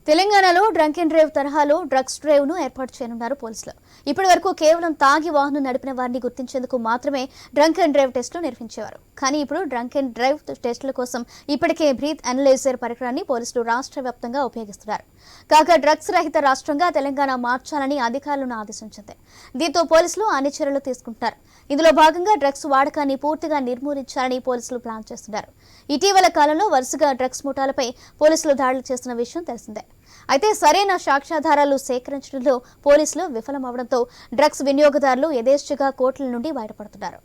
తెలంగాణలో drunk and drive తరహాలో drugs drive ను ఏర్పాటు చేయనున్నారు పోలీసులు. ఇప్పటి వరకు కేవలం తాగి వాహనం నడిపిన వారిని గుర్తించేందుకు మాత్రమే డ్రంక్ అండ్ డ్రైవ్ టెస్టులు నిర్వహించేవారు. కానీ ఇప్పుడు డ్రంక్ అండ్ డ్రైవ్ టెస్టుల కోసం ఇప్పటికే బ్రీత్ అనలైజర్ పరికరాన్ని పోలీసులు రాష్ట్ర వ్యాప్తంగా ఉపయోగిస్తున్నారు. కాగా డ్రగ్స్ రహిత రాష్ట్రంగా తెలంగాణ మార్చాలని అధికారులను ఆదేశించింది. దీంతో పోలీసులు అన్ని చర్యలు తీసుకుంటున్నారు. ఇందులో భాగంగా డ్రగ్స్ వాడకాన్ని పూర్తిగా నిర్మూలించాలని పోలీసులు ప్లాన్ చేస్తున్నారు. ఇటీవల కాలంలో వరుసగా డ్రగ్స్ ముఠాలపై పోలీసులు దాడులు చేస్తున్న విషయం తెలిసిందే. అయితే సరైన సాక్ష్యాధారాలు సేకరించడంలో పోలీసులు విఫలమవడంతో డ్రగ్స్ వినియోగదారులు యథేచ్ఛగా కోర్టుల నుండి బయటపడుతున్నారు.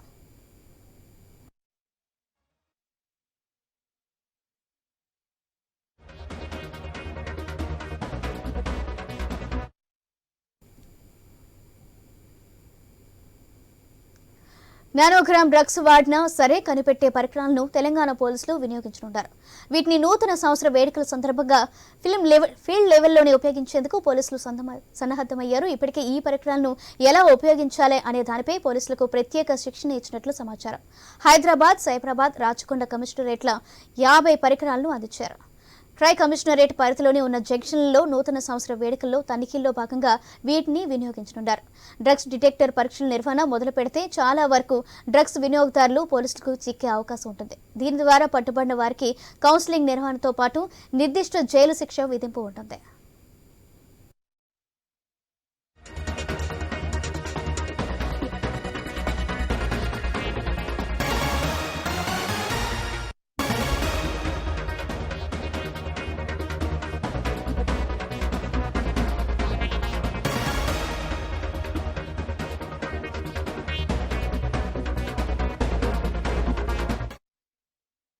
నానోగ్రామ్ డ్రగ్స్ వాడినా సరే కనిపెట్టే పరికరాలను తెలంగాణ పోలీసులు వినియోగించనున్నారు. వీటిని నూతన సంవత్సర వేడుకల సందర్భంగా ఫీల్డ్ లెవెల్లోనే ఉపయోగించేందుకు పోలీసులు సన్నద్ధమయ్యారు. ఇప్పటికే ఈ పరికరాలను ఎలా ఉపయోగించాలి అనే దానిపై పోలీసులకు ప్రత్యేక శిక్షణ ఇచ్చినట్లు సమాచారం. హైదరాబాద్, సైబరాబాద్, రాచకొండ కమిషనరేట్ల 50 పరికరాలను అందించారు. ట్రై కమిషనరేట్ పరిధిలోనే ఉన్న జంక్షన్లలో నూతన సంవత్సర వేడుకల్లో తనిఖీల్లో భాగంగా వీటిని వినియోగించనున్నారు. డ్రగ్స్ డిటెక్టర్ పరీక్షల నిర్వహణ మొదలు పెడితే చాలా వరకు డ్రగ్స్ వినియోగదారులు పోలీసులకు చిక్కే అవకాశం ఉంటుంది. దీని ద్వారా పట్టుబడిన వారికి కౌన్సిలింగ్ నిర్వహణతో పాటు నిర్దిష్ట జైలు శిక్ష విధింపు ఉంటుంది.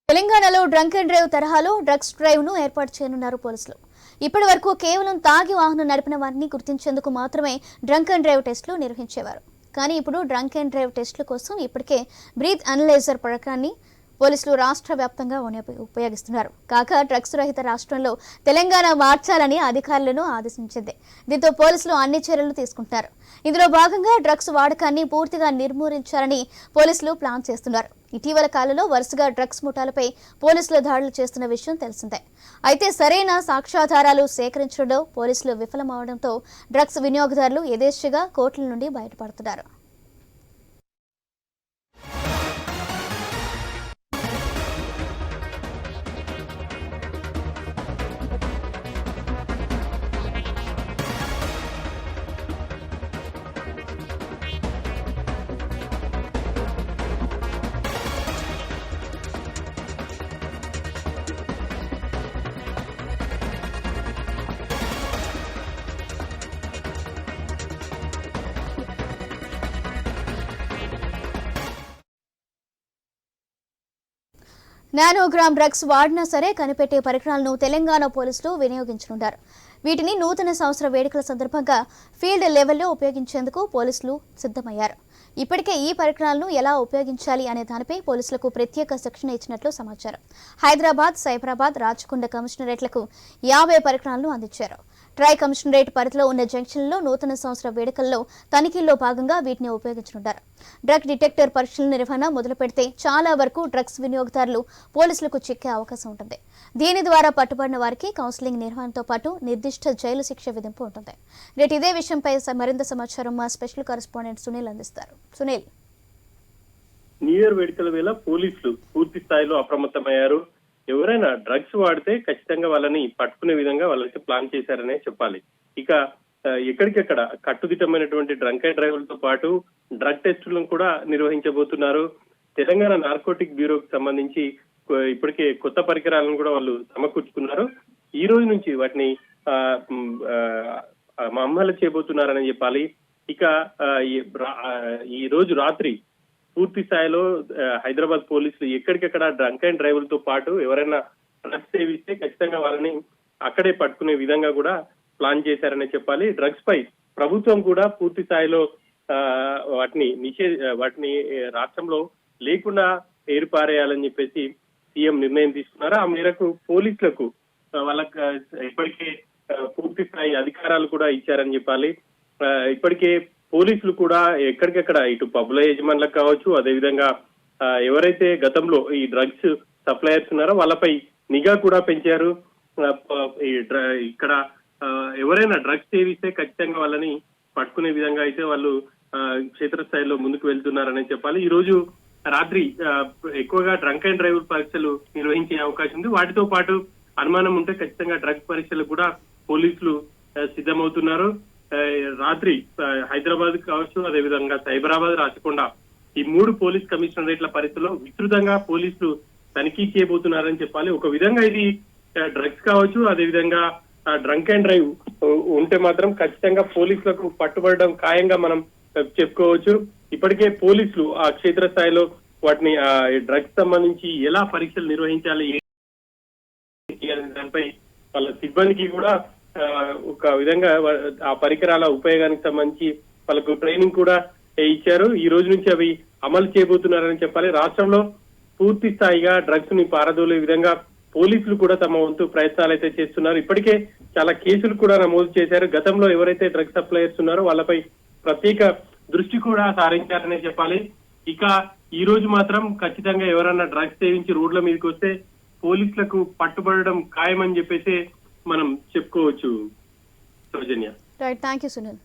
తెలంగాణలో డ్రంక్ అండ్ డ్రైవ్ తరహాలో డ్రగ్స్ డ్రైవ్ ను ఏర్పాటు చేయనున్నారు పోలీసులు. ఇప్పటి వరకు కేవలం తాగి వాహనం నడిపిన వారిని గుర్తించేందుకు మాత్రమే డ్రంక్ అండ్ డ్రైవ్ టెస్టులు నిర్వహించేవారు. కానీ ఇప్పుడు డ్రంక్ అండ్ డ్రైవ్ టెస్టుల కోసం ఇప్పటికే బ్రీత్ అనలైజర్ పరికరాన్ని పోలీసులు రాష్ట్ర వ్యాప్తంగా ఉపయోగిస్తున్నారు. కాగా డ్రగ్స్ రహిత రాష్ట్రంలో తెలంగాణ మార్చాలని అధికారులను ఆదేశించింది. దీంతో పోలీసులు అన్ని చర్యలు తీసుకుంటున్నారు. ఇందులో భాగంగా డ్రగ్స్ వాడకాన్ని పూర్తిగా నిర్మూలించాలని పోలీసులు ప్లాన్ చేస్తున్నారు. ఇటీవల కాలంలో వరుసగా డ్రగ్స్ ముఠాలపై పోలీసులు దాడులు చేస్తున్న విషయం తెలిసిందే. అయితే సరైన సాక్ష్యాధారాలు సేకరించడంలో పోలీసులు విఫలమవడంతో డ్రగ్స్ వినియోగదారులు యథేచ్ఛగా కోర్టుల నుండి బయటపడుతున్నారు. నానోగ్రామ్ డ్రగ్స్ వాడినా సరే కనిపెట్టే పరికరాలను తెలంగాణ పోలీసులు వినియోగించనున్నారు. వీటిని నూతన సంవత్సర వేడుకల సందర్భంగా ఫీల్డ్ లెవెల్లో ఉపయోగించేందుకు పోలీసులు సిద్ధమయ్యారు. ఇప్పటికే ఈ పరికరాలను ఎలా ఉపయోగించాలి అనే దానిపై పోలీసులకు ప్రత్యేక శిక్షణ ఇచ్చినట్లు సమాచారం. హైదరాబాద్, సైబరాబాద్, రాచకొండ కమిషనరేట్లకు 50 పరికరాలను అందించారు. ట్రై కమిషనరేట్ పరిధిలో ఉన్న జంక్షన్లలో నూతన సంవత్సర వేడుకల్లో తనిఖీల్లో భాగంగా వీటిని ఉపయోగించనున్నారు. డ్రగ్ డిటెక్టర్ పరీక్షల నిర్వహణ మొదలు పెడితే చాలా వరకు డ్రగ్స్ వినియోగదారులు పోలీసులకు చిక్కే అవకాశం ఉంటుంది. దీని ద్వారా పట్టుబడిన వారికి కౌన్సిలింగ్ నిర్వహణతో పాటు నిర్దిష్ట జైలు శిక్ష విధింపు ఉంటుంది. రేటు ఇదే విషయంపై మరింత సమాచారం మా స్పెషల్ కరెస్పాండెంట్ సునీల్ అందిస్తారు. సునీల్, న్యూ ఇయర్ వేడుకల వేళ పోలీసులు పూర్తి స్థాయిలో అప్రమత్తమయ్యారు. ఎవరైనా డ్రగ్స్ వాడితే ఖచ్చితంగా వాళ్ళని పట్టుకునే విధంగా వాళ్ళైతే ప్లాన్ చేశారనే చెప్పాలి. ఇక ఎక్కడికెక్కడ కట్టుదిట్టమైనటువంటి డ్రంక్ అండ్ డ్రైవ్లతో పాటు డ్రగ్ టెస్టులను కూడా నిర్వహించబోతున్నారు. తెలంగాణ నార్కోటిక్ బ్యూరోకి సంబంధించి ఇప్పటికే కొత్త పరికరాలను కూడా వాళ్ళు సమకూర్చుకున్నారు. ఈ రోజు నుంచి వాటిని అమలు చేయబోతున్నారని చెప్పాలి. ఇక ఈ రోజు రాత్రి పూర్తి స్థాయిలో హైదరాబాద్ పోలీసులు ఎక్కడికెక్కడ డ్రంక్ అండ్ డ్రైవ్లతో పాటు ఎవరైనా డ్రగ్స్ సేవిస్తే ఖచ్చితంగా వాళ్ళని అక్కడే పట్టుకునే విధంగా కూడా ప్లాన్ చేశారనే చెప్పాలి. డ్రగ్స్ పై ప్రభుత్వం కూడా పూర్తి స్థాయిలో వాటిని రాష్ట్రంలో లేకుండా ఏర్పారేయాలని చెప్పేసి సీఎం నిర్ణయం తీసుకున్నారు. ఆ మేరకు పోలీసులకు వాళ్ళకి ఇప్పటికే పూర్తి స్థాయి అధికారాలు కూడా ఇచ్చారని చెప్పాలి. ఇప్పటికే పోలీసులు కూడా ఎక్కడికెక్కడ ఇటు పబ్ల యజమానులకు కావచ్చు, అదేవిధంగా ఎవరైతే గతంలో ఈ డ్రగ్స్ సప్లయర్స్ ఉన్నారో వాళ్ళపై నిఘా కూడా పెంచారు. ఇక్కడ ఎవరైనా డ్రగ్స్ సేవిస్తే ఖచ్చితంగా వాళ్ళని పట్టుకునే విధంగా అయితే వాళ్ళు క్షేత్రస్థాయిలో ముందుకు వెళ్తున్నారని చెప్పాలి. ఈ రోజు రాత్రి ఎక్కువగా డ్రంక్ అండ్ డ్రైవ్ పరీక్షలు నిర్వహించే అవకాశం ఉంది. వాటితో పాటు అనుమానం ఉంటే ఖచ్చితంగా డ్రగ్స్ పరీక్షలకు కూడా పోలీసులు సిద్ధమవుతున్నారు. రాత్రి హైదరాబాద్ కావచ్చు, అదేవిధంగా సైబరాబాద్, రాచకొండ ఈ 3 పోలీస్ కమిషనరేట్ల పరిధిలో విస్తృతంగా పోలీసులు తనిఖీ చేయబోతున్నారని చెప్పాలి. ఒక విధంగా ఇది డ్రగ్స్ కావచ్చు, అదేవిధంగా డ్రంక్ అండ్ డ్రైవ్ ఉంటే మాత్రం ఖచ్చితంగా పోలీసులకు పట్టుబడడం ఖాయంగా మనం చెప్పుకోవచ్చు. ఇప్పటికే పోలీసులు ఆ క్షేత్రస్థాయిలో వాటిని డ్రగ్స్ సంబంధించి ఎలా పరీక్షలు నిర్వహించాలి దానిపై వాళ్ళ సిబ్బందికి కూడా ఒక విధంగా ఆ పరికరాల ఉపయోగానికి సంబంధించి వాళ్ళకు ట్రైనింగ్ కూడా ఇచ్చారు. ఈ రోజు నుంచి అవి అమలు చేయబోతున్నారని చెప్పాలి. రాష్ట్రంలో పూర్తి స్థాయిగా డ్రగ్స్ ని పారదోలే విధంగా పోలీసులు కూడా తమ వంతు ప్రయత్నాలు అయితే చేస్తున్నారు. ఇప్పటికే చాలా కేసులు కూడా నమోదు చేశారు. గతంలో ఎవరైతే డ్రగ్స్ సప్లయర్స్ ఉన్నారో వాళ్ళపై ప్రత్యేక దృష్టి కూడా సారించారనే చెప్పాలి. ఇక ఈ రోజు మాత్రం ఖచ్చితంగా ఎవరన్నా డ్రగ్స్ సేవించి రోడ్ల మీదకి వస్తే పోలీసులకు పట్టుబడడం ఖాయమని చెప్పేసి మనం చెప్పుకోవచ్చు. Soujanya. Right, thank you Sunil.